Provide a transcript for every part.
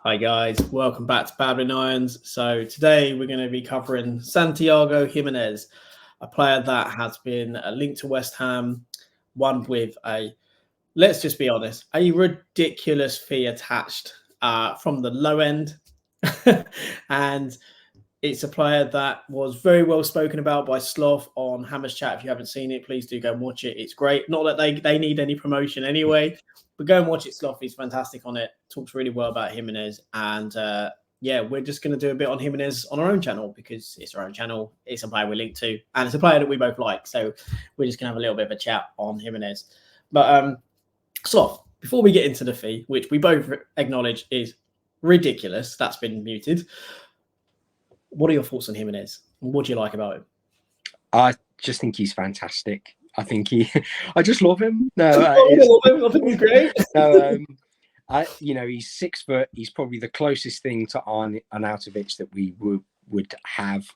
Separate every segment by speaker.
Speaker 1: Hi guys, welcome back to Babbling Irons. So today we're going to be covering Santiago Gimenez, a player that has been linked to West Ham, one with let's just be honest, a ridiculous fee attached from the low end. And it's a player that was very well spoken about by Sloth on Hammer's Chat. If you haven't seen it, please do go and watch it. It's great. Not that they need any promotion anyway, but go and watch it. Sloth, he's fantastic on it. Talks really well about Gimenez. And we're just going to do a bit on Gimenez on our own channel because it's our own channel. It's a player we're linked to, and it's a player that we both like. So we're just going to have a little bit of a chat on Gimenez. But Sloth, before we get into the fee, which we both acknowledge is ridiculous, that's been muted. What are your thoughts on Gimenez? What do you like about him?
Speaker 2: I just think he's fantastic. I think I just love him.
Speaker 1: I think he's great.
Speaker 2: He's 6 foot. He's probably the closest thing to Arnautovic that we would have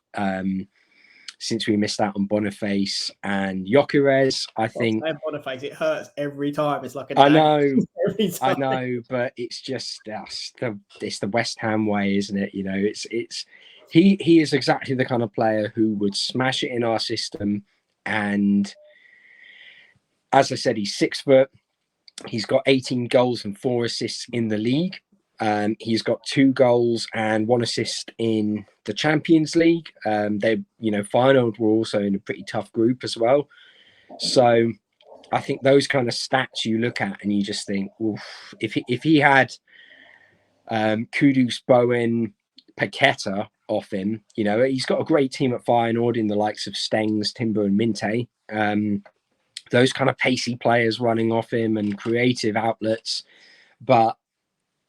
Speaker 2: since we missed out on Boniface and Gyökeres. I think
Speaker 1: Boniface, it hurts every time. It's like
Speaker 2: I know, but it's just it's the West Ham way, isn't it? You know, he is exactly the kind of player who would smash it in our system. And as I said, he's 6 foot. He's got 18 goals and 4 assists in the league. He's got 2 goals and 1 assist in the Champions League. Feyenoord were also in a pretty tough group as well. So I think those kind of stats you look at and you just think, oof, if he had Kudus, Bowen, Paqueta off him, he's got a great team at Feyenoord in the likes of Stengs, Timber and Minte. Those kind of pacey players running off him and creative outlets. But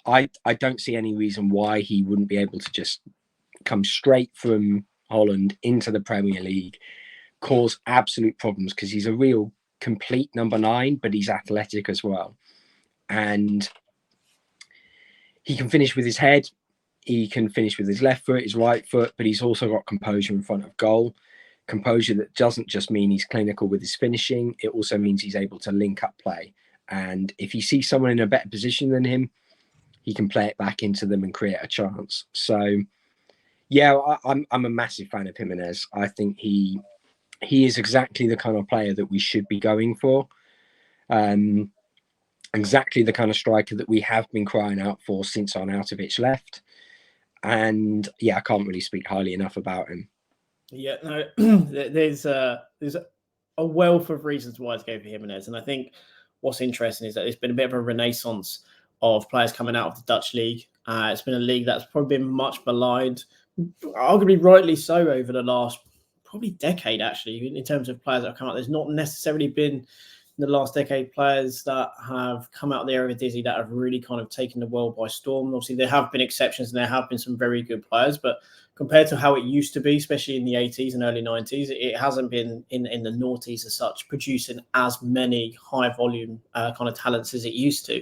Speaker 2: I don't see any reason why he wouldn't be able to just come straight from Holland into the Premier League, cause absolute problems, because he's a real complete number 9, but he's athletic as well. And he can finish with his head. He can finish with his left foot, his right foot, but he's also got composure in front of goal. Composure that doesn't just mean he's clinical with his finishing. It also means he's able to link up play. And if he sees someone in a better position than him, he can play it back into them and create a chance. So, yeah, I'm a massive fan of Gimenez. I think he is exactly the kind of player that we should be going for. Exactly the kind of striker that we have been crying out for since Arnautovic left. And yeah, I can't really speak highly enough about him.
Speaker 1: Yeah, no, there's a wealth of reasons why to go for Gimenez, and I think what's interesting is that there's been a bit of a renaissance of players coming out of the Dutch league. It's been a league that's probably been much maligned, arguably rightly so, over the last probably decade, actually, in terms of players that have come out. There's not necessarily been in the last decade players that have come out of the Eredivisie that have really kind of taken the world by storm. Obviously, there have been exceptions and there have been some very good players, but compared to how it used to be, especially in the 80s and early 90s, it hasn't been in the noughties as such, producing as many high volume kind of talents as it used to.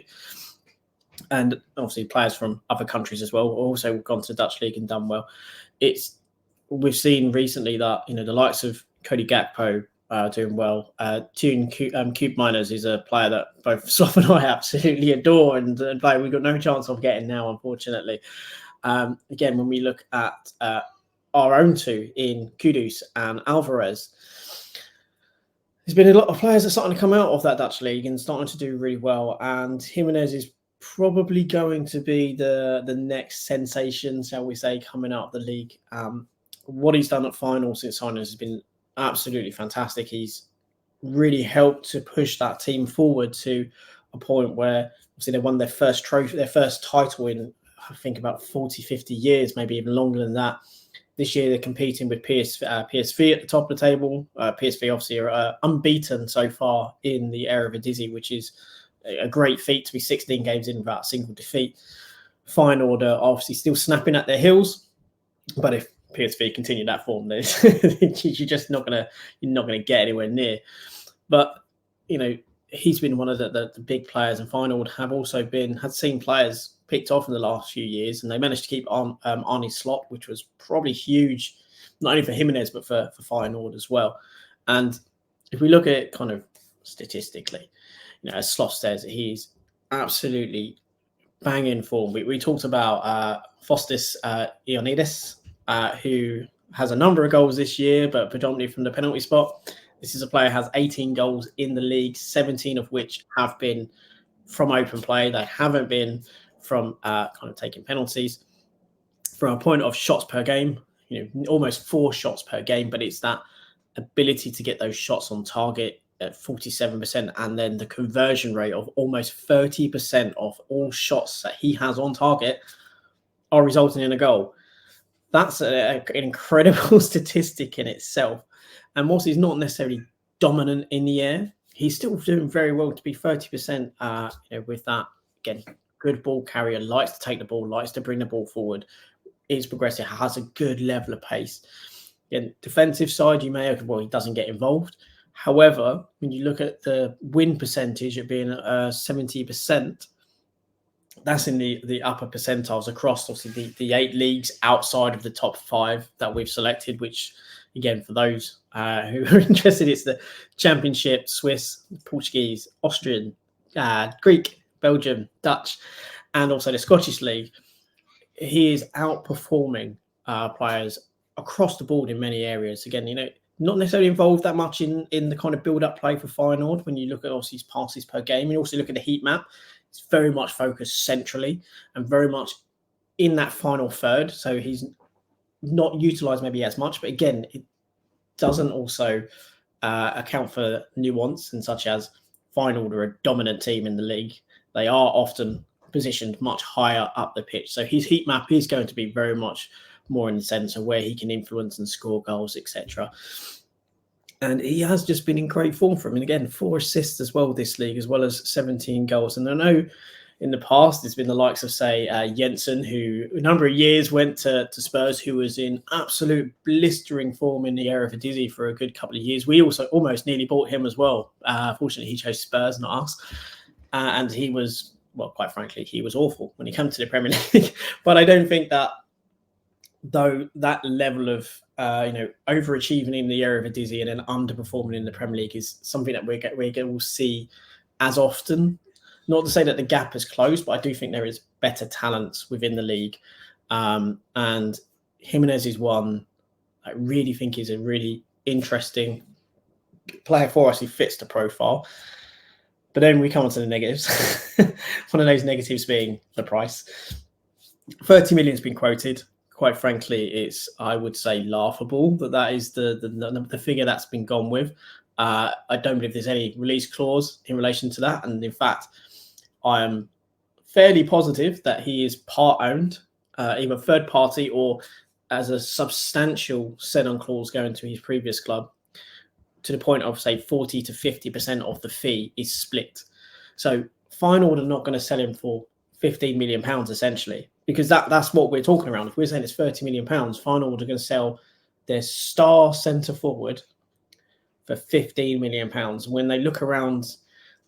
Speaker 1: And obviously players from other countries as well also gone to the Dutch league and done well. We've seen recently that, the likes of Cody Gakpo doing well. Gimenez is a player that both Sloth and I absolutely adore, and a player we've got no chance of getting now, unfortunately. Again, when we look at our own two in Kudus and Alvarez, there's been a lot of players that are starting to come out of that Dutch league and starting to do really well. And Gimenez is probably going to be the next sensation, shall we say, coming out of the league. What he's done at final since signing has been absolutely fantastic. He's really helped to push that team forward to a point where obviously they won their first trophy, their first title in, I think, about 40, 50 years, maybe even longer than that. This year they're competing with PSV at the top of the table. PSV obviously are unbeaten so far in the Eredivisie, which is a great feat to be 16 games in without a single defeat. Feyenoord are obviously still snapping at their heels, but if PSV continue that form, then you're just not gonna get anywhere near. But he's been one of the big players, and Feyenoord have also had seen players picked off in the last few years, and they managed to keep on Arne Slot, which was probably huge, not only for Gimenez but for Feyenoord as well. And if we look at it kind of statistically, as Slot says, he's absolutely banging form. We talked about Fostis Ioannidis, who has a number of goals this year, but predominantly from the penalty spot. This is a player who has 18 goals in the league, 17 of which have been from open play. They haven't been from kind of taking penalties. From a point of shots per game, almost 4 shots per game, but it's that ability to get those shots on target at 47%, and then the conversion rate of almost 30% of all shots that he has on target are resulting in a goal. That's an incredible statistic in itself. And whilst he's not necessarily dominant in the air, he's still doing very well to be 30%. With that, again, good ball carrier, likes to take the ball, likes to bring the ball forward, is progressive, has a good level of pace. Again, defensive side, he doesn't get involved. However, when you look at the win percentage, it being 70%, that's in the upper percentiles across obviously the 8 leagues outside of the top 5 that we've selected, which, again, for those who are interested, it's the Championship, Swiss, Portuguese, Austrian, Greek, Belgium, Dutch, and also the Scottish League. He is outperforming players across the board in many areas. Again, not necessarily involved that much in the kind of build-up play for Feyenoord. When you look at obviously his passes per game, you also look at the heat map. It's very much focused centrally and very much in that final third. So he's not utilised maybe as much, but again, it doesn't also account for nuance, and such as Feyenoord are a dominant team in the league. They are often positioned much higher up the pitch. So his heat map is going to be very much more in the sense of where he can influence and score goals, etc. And he has just been in great form for him. And again, 4 assists as well this league, as well as 17 goals. And I know in the past, there's been the likes of, say, Jensen, who a number of years went to Spurs, who was in absolute blistering form in the Eredivisie for a good couple of years. We also almost nearly bought him as well. Fortunately, he chose Spurs, not us. And he was, well, quite frankly, he was awful when he came to the Premier League. But I don't think that, though, that level of overachieving in the Eredivisie and then underperforming in the Premier League is something that we're going to see as often. Not to say that the gap is closed, but I do think there is better talents within the league. And Gimenez is one I really think is a really interesting player for us who fits the profile. But then we come on to the negatives. One of those negatives being the price. 30 million has been quoted. Quite frankly, it's, I would say, laughable that is the figure that's been gone with. I don't believe there's any release clause in relation to that. And in fact, I am fairly positive that he is part owned, either third party or as a substantial sell-on clause going to his previous club, to the point of, say, 40 to 50% of the fee is split. So Feyenoord are not going to sell him for £15 million, essentially, because that's what we're talking around. If we're saying it's £30 million, Feyenoord are going to sell their star centre forward for £15 million. When they look around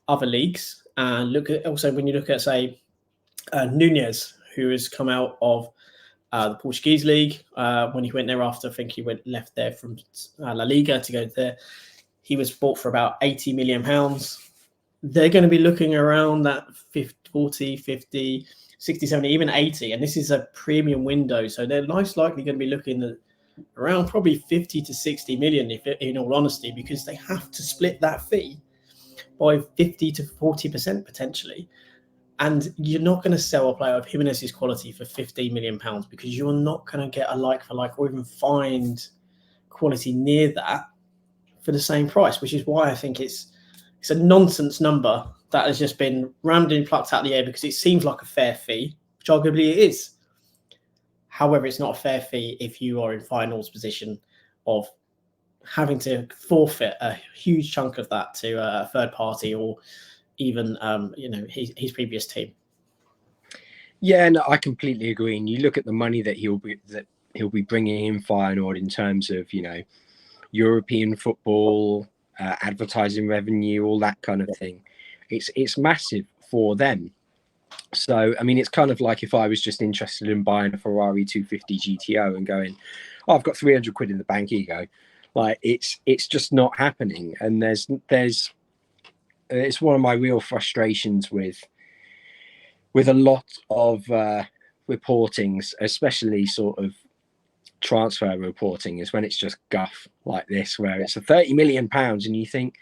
Speaker 1: other leagues and look at, also when you look at, say, Nunez, who has come out of the Portuguese league, when he went there after, I think he left there from La Liga to go there. He was bought for about £80 million. They're going to be looking around that 40, 50, 60, 70, even 80. And this is a premium window. So they're most likely going to be looking at around probably 50 to 60 million, if in all honesty, because they have to split that fee by 50 to 40% potentially. And you're not going to sell a player of Gimenez's quality for £15 million because you're not going to get a like for like or even find quality near that for the same price, which is why I think it's a nonsense number that has just been randomly plucked out of the air because it seems like a fair fee, which arguably it is. However, it's not a fair fee if you are in Feyenoord's position of having to forfeit a huge chunk of that to a third party or even his previous team.
Speaker 2: Yeah, no, I completely agree. And you look at the money that he'll be bringing in Feyenoord in terms of European football, advertising revenue, all that kind of thing. It's massive for them. So I mean, it's kind of like if I was just interested in buying a Ferrari 250 GTO and going, "Oh, I've got 300 quid in the bank. Here you go." Like it's just not happening. And there's it's one of my real frustrations with with a lot of reportings, especially sort of transfer reporting, is when it's just guff like this, where it's a £30 million, and you think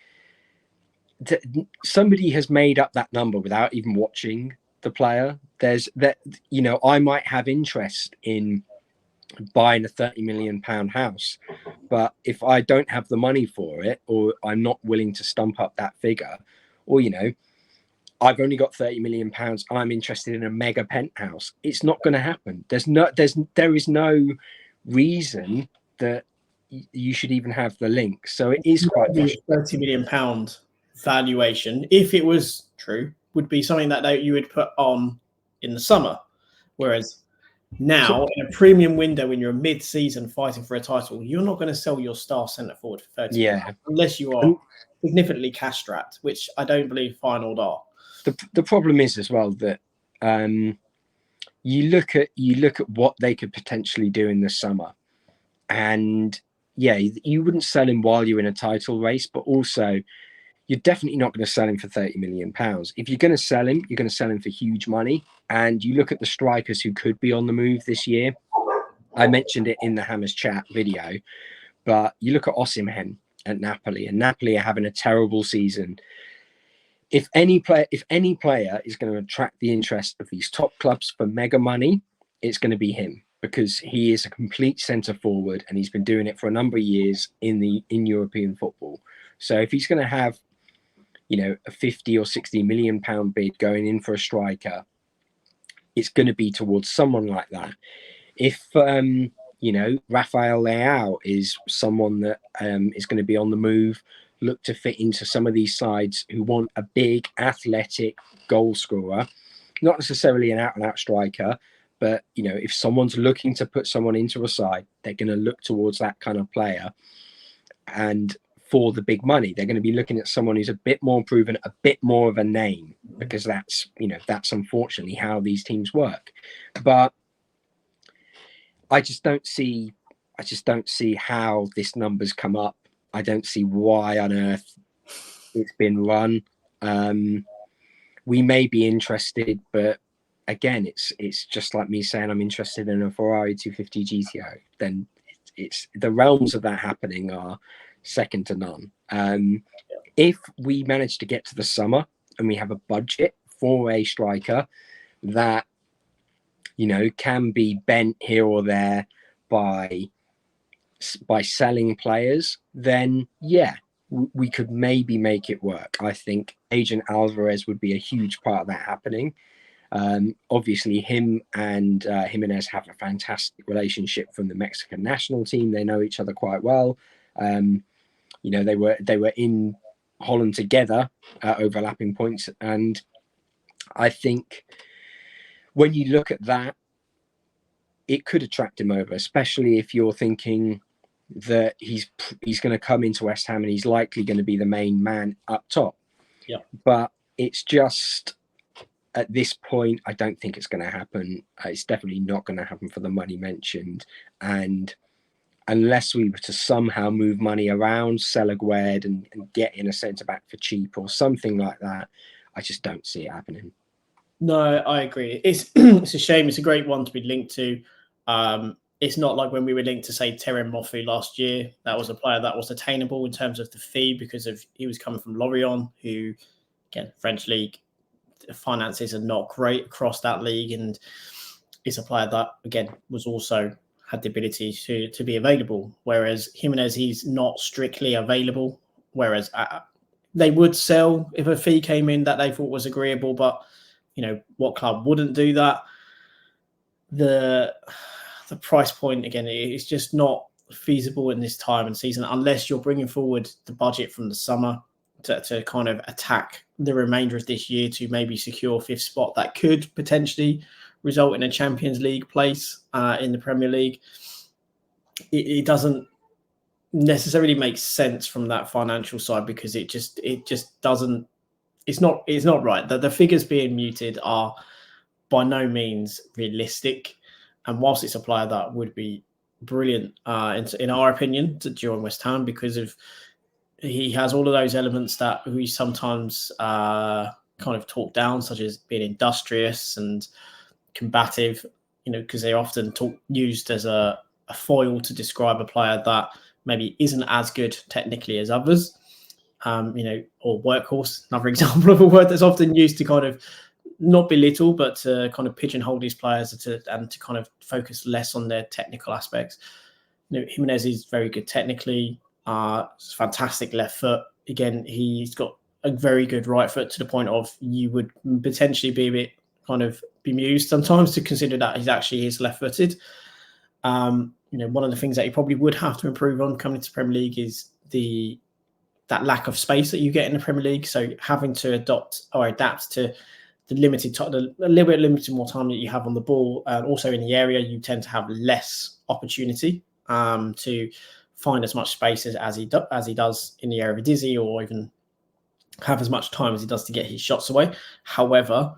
Speaker 2: somebody has made up that number without even watching the player. There's that, you know, I might have interest in buying a £30 million house, but if I don't have the money for it, or I'm not willing to stump up that figure, or, you know, I've only got £30 million, I'm interested in a mega penthouse, it's not going to happen. There is no reason that you should even have the link. So it is quite
Speaker 1: £30 million valuation, if it was true, would be something that you would put on in the summer. Whereas now, in a premium window, when you're mid-season fighting for a title, you're not going to sell your star centre forward for 30 million, unless you are significantly cash strapped, which I don't believe Feyenoord are.
Speaker 2: The problem is as well that you look at what they could potentially do in the summer, and yeah, you wouldn't sell him while you're in a title race, but also you're definitely not going to sell him for £30 million. If you're going to sell him, you're going to sell him for huge money. And you look at the strikers who could be on the move this year. I mentioned it in the Hammers Chat video, but you look at Osimhen at Napoli, and Napoli are having a terrible season. If any player is going to attract the interest of these top clubs for mega money, it's going to be him, because he is a complete centre forward and he's been doing it for a number of years in European football. So if he's going to have, you know, a 50 or 60 million pound bid going in for a striker, it's going to be towards someone like that. If you know, Rafael Leao is someone that is going to be on the move, look to fit into some of these sides who want a big athletic goal scorer, not necessarily an out-and-out striker, but, you know, if someone's looking to put someone into a side, they're going to look towards that kind of player. And for the big money, they're going to be looking at someone who's a bit more proven, a bit more of a name, because that's, you know, that's unfortunately how these teams work. But I just don't see how this number's come up. I don't see why on earth it's been run. We may be interested, but again, it's just like me saying I'm interested in a Ferrari 250 GTO. Then it's the realms of that happening are second to none. If we manage to get to the summer and we have a budget for a striker that, you know, can be bent here or there by selling players, then yeah, we could maybe make it work. I think Agent Alvarez would be a huge part of that happening. Obviously, him and Gimenez have a fantastic relationship from the Mexican national team. They know each other quite well. You know, they were in Holland together at overlapping points, and I think when you look at that, it could attract him over, especially if you're thinking that he's going to come into West Ham and he's likely going to be the main man up top.
Speaker 1: Yeah,
Speaker 2: but it's just, at this point, I don't think it's going to happen. It's definitely not going to happen for the money mentioned. And unless we were to somehow move money around, sell Aguerd and get in a centre back for cheap or something like that, I just don't see it happening.
Speaker 1: No, I agree. It's it's a shame. It's a great one to be linked to. It's not like when we were linked to, say, Terem Moffi last year. That was a player that was attainable in terms of the fee because of he was coming from Lorient, who, again, French league finances are not great across that league, and it's a player that, again, was also had the ability to be available. Whereas Gimenez, he's not strictly available. Whereas they would sell if a fee came in that they thought was agreeable, but you know, what club wouldn't do that? The price point, again, is just not feasible in this time and season unless you're bringing forward the budget from the summer to kind of attack the remainder of this year to maybe secure fifth spot that could potentially result in a Champions League place in the Premier League. It doesn't necessarily make sense from that financial side because it just doesn't. It's not right. The figures being muted are by no means realistic. And whilst it's a player that would be brilliant, in our opinion, to join West Ham because of he has all of those elements that we sometimes kind of talked down, such as being industrious and combative, because they're often used as a foil to describe a player that maybe isn't as good technically as others, or workhorse, another example of a word that's often used to kind of not belittle, but to kind of pigeonhole these players and to kind of focus less on their technical aspects. Gimenez is very good technically, fantastic left foot. Again, he's got a very good right foot to the point of you would potentially be a bit kind of bemused sometimes to consider that he's actually left-footed. One of the things that he probably would have to improve on coming to the Premier League is that lack of space that you get in the Premier League. So having to adapt to the a little bit limited more time that you have on the ball, and also in the area, you tend to have less opportunity to find as much space as he does in the area of Dizzy, or even have as much time as he does to get his shots away. However,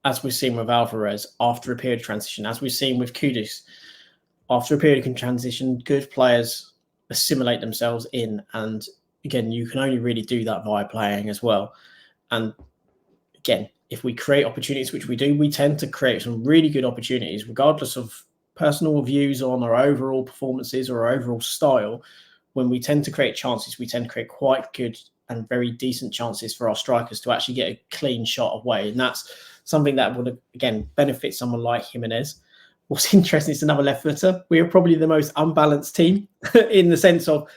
Speaker 1: as we've seen with Alvarez, after a period of transition, as we've seen with Kudus, after a period of transition, good players assimilate themselves in. And again, you can only really do that via playing as well. And again, if we create opportunities, which we do, we tend to create some really good opportunities, regardless of personal views on our overall performances or our overall style. When we tend to create chances, we tend to create quite good and very decent chances for our strikers to actually get a clean shot away. And that's something that would, again, benefit someone like Gimenez. What's interesting is another left footer. We are probably the most unbalanced team in the sense of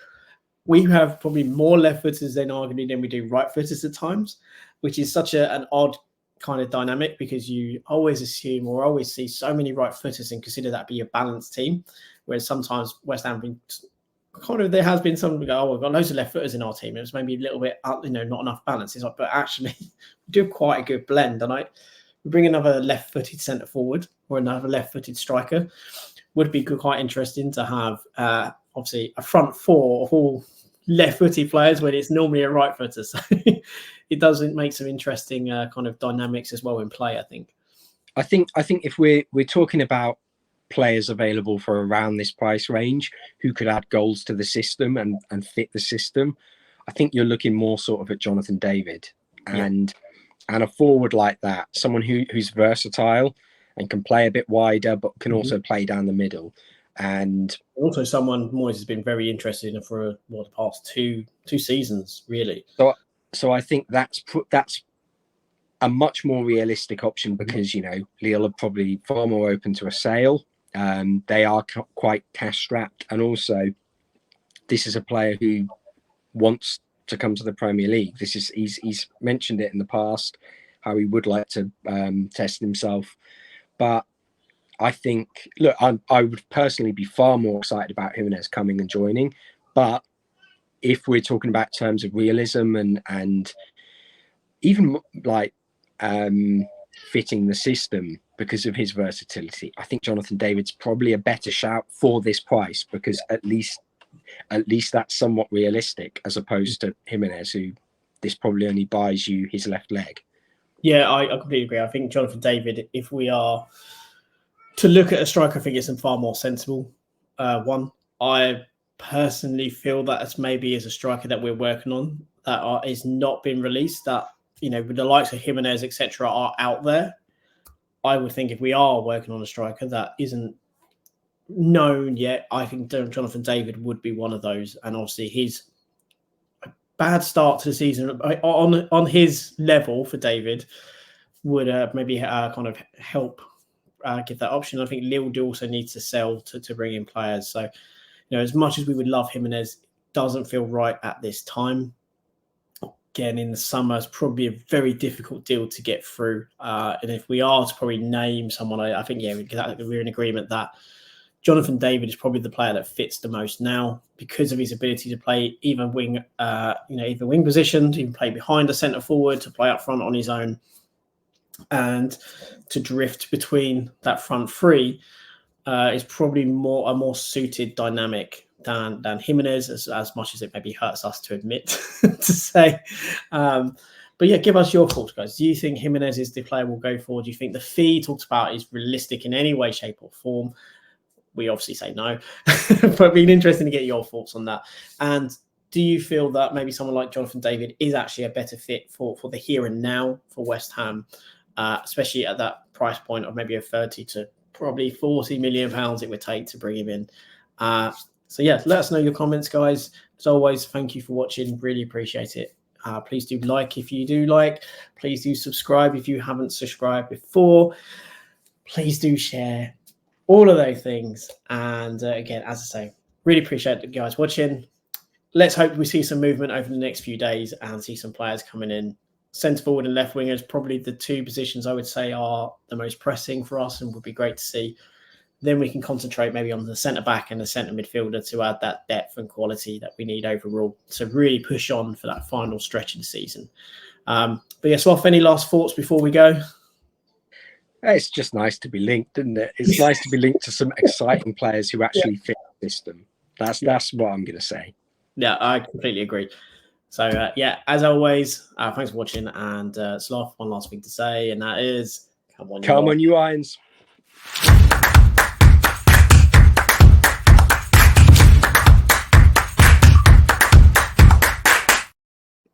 Speaker 1: we have probably more left footers than we do right footers at times, which is such an odd kind of dynamic, because you always assume or always see so many right footers and consider that be a balanced team. Whereas sometimes West Ham there has been some go, oh, we've got loads of left footers in our team. It was maybe a little bit, not enough balance. It's like, but actually we do have quite a good blend. And we bring another left-footed centre forward or another left-footed striker. Would be quite interesting to have, obviously, a front four of all left-footed players when it's normally a right footer. So it does make some interesting kind of dynamics as well in play, I think.
Speaker 2: I think if we're talking about players available for around this price range who could add goals to the system and fit the system, I think you're looking more sort of at Jonathan David and a forward like that, someone who's versatile and can play a bit wider, but can also play down the middle. And
Speaker 1: also someone Moyes has been very interested in for the past two seasons, really.
Speaker 2: So I think that's a much more realistic option, because Lille are probably far more open to a sale. They are quite cash strapped, and also this is a player who wants to come to the Premier League. He's mentioned it in the past how he would like to test himself, but I think, look, I would personally be far more excited about Gimenez coming and joining. But if we're talking about terms of realism and even like fitting the system because of his versatility, I think Jonathan David's probably a better shout for this price, because at least that's somewhat realistic, as opposed to Gimenez, who this probably only buys you his left leg.
Speaker 1: Yeah, I completely agree. I think Jonathan David, if we are to look at a striker, I think it's a far more sensible one. I personally feel that as maybe as a striker that we're working on that is not been released, that with the likes of Gimenez, etc., are out there. I would think if we are working on a striker that isn't known yet, I think Jonathan David would be one of those. And obviously his bad start to the season on his level for David would maybe kind of help give that option. I think Lille do also need to sell to bring in players. So, as much as we would love Gimenez, doesn't feel right at this time. Again, in the summer, it's probably a very difficult deal to get through. And if we are to probably name someone, I think, we're in agreement that Jonathan David is probably the player that fits the most now, because of his ability to play either wing position, to even play behind a centre forward, to play up front on his own, and to drift between that front three is probably a more suited dynamic than Gimenez, as much as it maybe hurts us to admit to say. But yeah, give us your thoughts, guys. Do you think Gimenez is the player we'll go for? Do you think the fee talked about is realistic in any way, shape, or form? We obviously say no, but it'd be interesting to get your thoughts on that. And do you feel that maybe someone like Jonathan David is actually a better fit for the here and now for West Ham, especially at that price point of maybe a 30 to probably 40 million pounds it would take to bring him in? So yeah, let us know your comments, guys. As always, thank you for watching. Really appreciate it. Please do like if you do like. Please do subscribe if you haven't subscribed before. Please do share. All of those things. And again, as I say, really appreciate you guys watching. Let's hope we see some movement over the next few days and see some players coming in. Centre forward and left wingers, probably the two positions I would say are the most pressing for us and would be great to see. Then we can concentrate maybe on the centre back and the centre midfielder to add that depth and quality that we need overall to really push on for that final stretch of the season. But yeah, Sloth, any last thoughts before we go?
Speaker 2: It's just nice to be linked, isn't it? It's nice to be linked to some exciting players who actually fit the system. That's what I'm going to say.
Speaker 1: Yeah, I completely agree. So, yeah, as always, thanks for watching. And Sloth, one last thing to say, and that is,
Speaker 2: come on, you Irons.